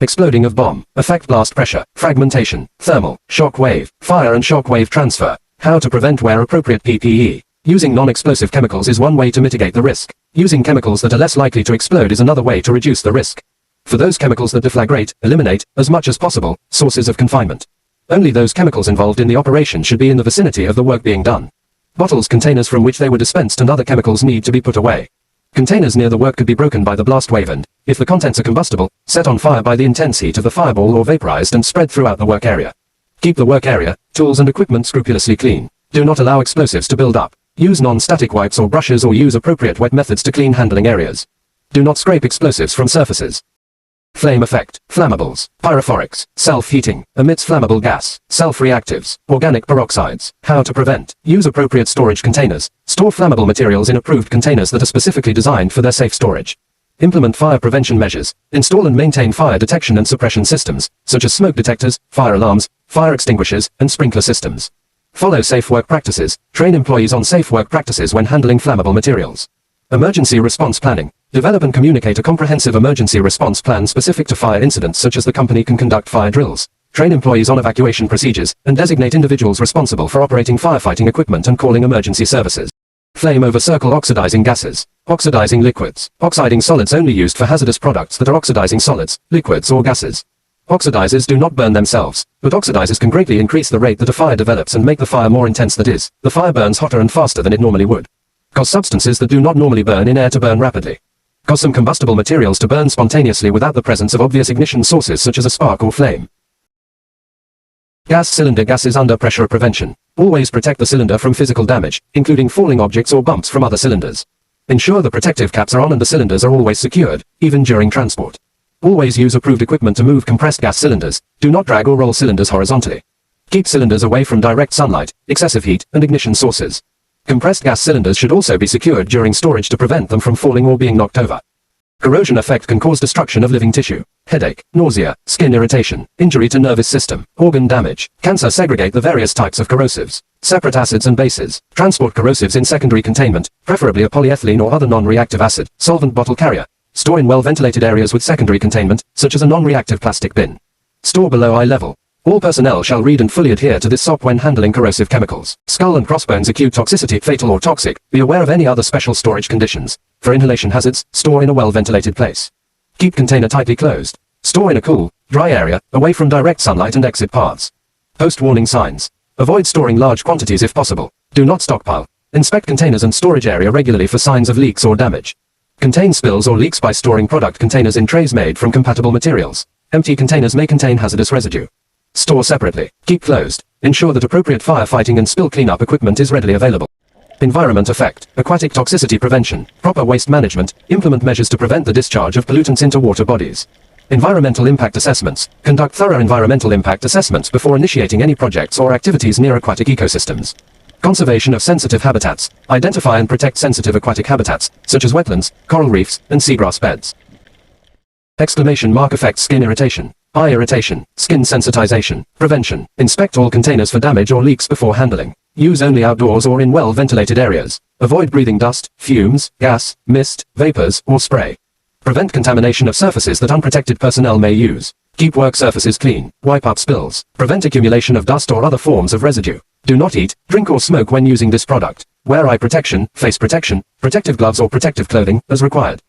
Exploding of bomb, effect blast pressure, fragmentation, thermal, shock wave, fire and shock wave transfer. How to prevent where appropriate PPE. Using non-explosive chemicals is one way to mitigate the risk. Using chemicals that are less likely to explode is another way to reduce the risk. For those chemicals that deflagrate, eliminate, as much as possible, sources of confinement. Only those chemicals involved in the operation should be in the vicinity of the work being done. Bottles, containers from which they were dispensed and other chemicals need to be put away. Containers near the work could be broken by the blast wave and, if the contents are combustible, set on fire by the intense heat of the fireball or vaporized and spread throughout the work area. Keep the work area, tools and equipment scrupulously clean. Do not allow explosives to build up. Use non-static wipes or brushes or use appropriate wet methods to clean handling areas. Do not scrape explosives from surfaces. Flame effect, flammables, pyrophorics, self-heating, emits flammable gas, self-reactives, organic peroxides. How to prevent. Use appropriate storage containers. Store flammable materials in approved containers that are specifically designed for their safe storage. Implement fire prevention measures. Install and maintain fire detection and suppression systems, such as smoke detectors, fire alarms, fire extinguishers, and sprinkler systems. Follow safe work practices. Train employees on safe work practices when handling flammable materials. Emergency response planning. Develop and communicate a comprehensive emergency response plan specific to fire incidents such as the company can conduct fire drills. Train employees on evacuation procedures, and designate individuals responsible for operating firefighting equipment and calling emergency services. Flame over circle oxidizing gases. Oxidizing liquids. Oxiding solids only used for hazardous products that are oxidizing solids, liquids or gases. Oxidizers do not burn themselves, but oxidizers can greatly increase the rate that a fire develops and make the fire more intense, that is, the fire burns hotter and faster than it normally would. Cause substances that do not normally burn in air to burn rapidly. Cause some combustible materials to burn spontaneously without the presence of obvious ignition sources such as a spark or flame. Gas cylinder gases under pressure prevention. Always protect the cylinder from physical damage, including falling objects or bumps from other cylinders. Ensure the protective caps are on and the cylinders are always secured, even during transport. Always use approved equipment to move compressed gas cylinders. Do not drag or roll cylinders horizontally. Keep cylinders away from direct sunlight, excessive heat, and ignition sources. Compressed gas cylinders should also be secured during storage to prevent them from falling or being knocked over. Corrosion effect can cause destruction of living tissue, headache, nausea, skin irritation, injury to nervous system, organ damage, cancer. Segregate the various types of corrosives. Separate acids and bases. Transport corrosives in secondary containment, preferably a polyethylene or other non-reactive acid, solvent bottle carrier. Store in well-ventilated areas with secondary containment, such as a non-reactive plastic bin. Store below eye level. All personnel shall read and fully adhere to this SOP when handling corrosive chemicals. Skull and crossbones acute toxicity, fatal or toxic. Be aware of any other special storage conditions. For inhalation hazards, store in a well-ventilated place. Keep container tightly closed. Store in a cool, dry area, away from direct sunlight and exit paths. Post-warning signs. Avoid storing large quantities if possible. Do not stockpile. Inspect containers and storage area regularly for signs of leaks or damage. Contain spills or leaks by storing product containers in trays made from compatible materials. Empty containers may contain hazardous residue. Store separately. Keep closed. Ensure that appropriate firefighting and spill cleanup equipment is readily available. Environment effect. Aquatic toxicity prevention. Proper waste management. Implement measures to prevent the discharge of pollutants into water bodies. Environmental impact assessments. Conduct thorough environmental impact assessments before initiating any projects or activities near aquatic ecosystems. Conservation of sensitive habitats. Identify and protect sensitive aquatic habitats, such as wetlands, coral reefs, and seagrass beds. Exclamation mark effect. Skin irritation. Eye irritation, skin sensitization, prevention. Inspect all containers for damage or leaks before handling. Use only outdoors or in well-ventilated areas. Avoid breathing dust, fumes, gas, mist, vapors, or spray. Prevent contamination of surfaces that unprotected personnel may use. Keep work surfaces clean. Wipe out spills. Prevent accumulation of dust or other forms of residue. Do not eat, drink or smoke when using this product. Wear eye protection, face protection, protective gloves or protective clothing, as required.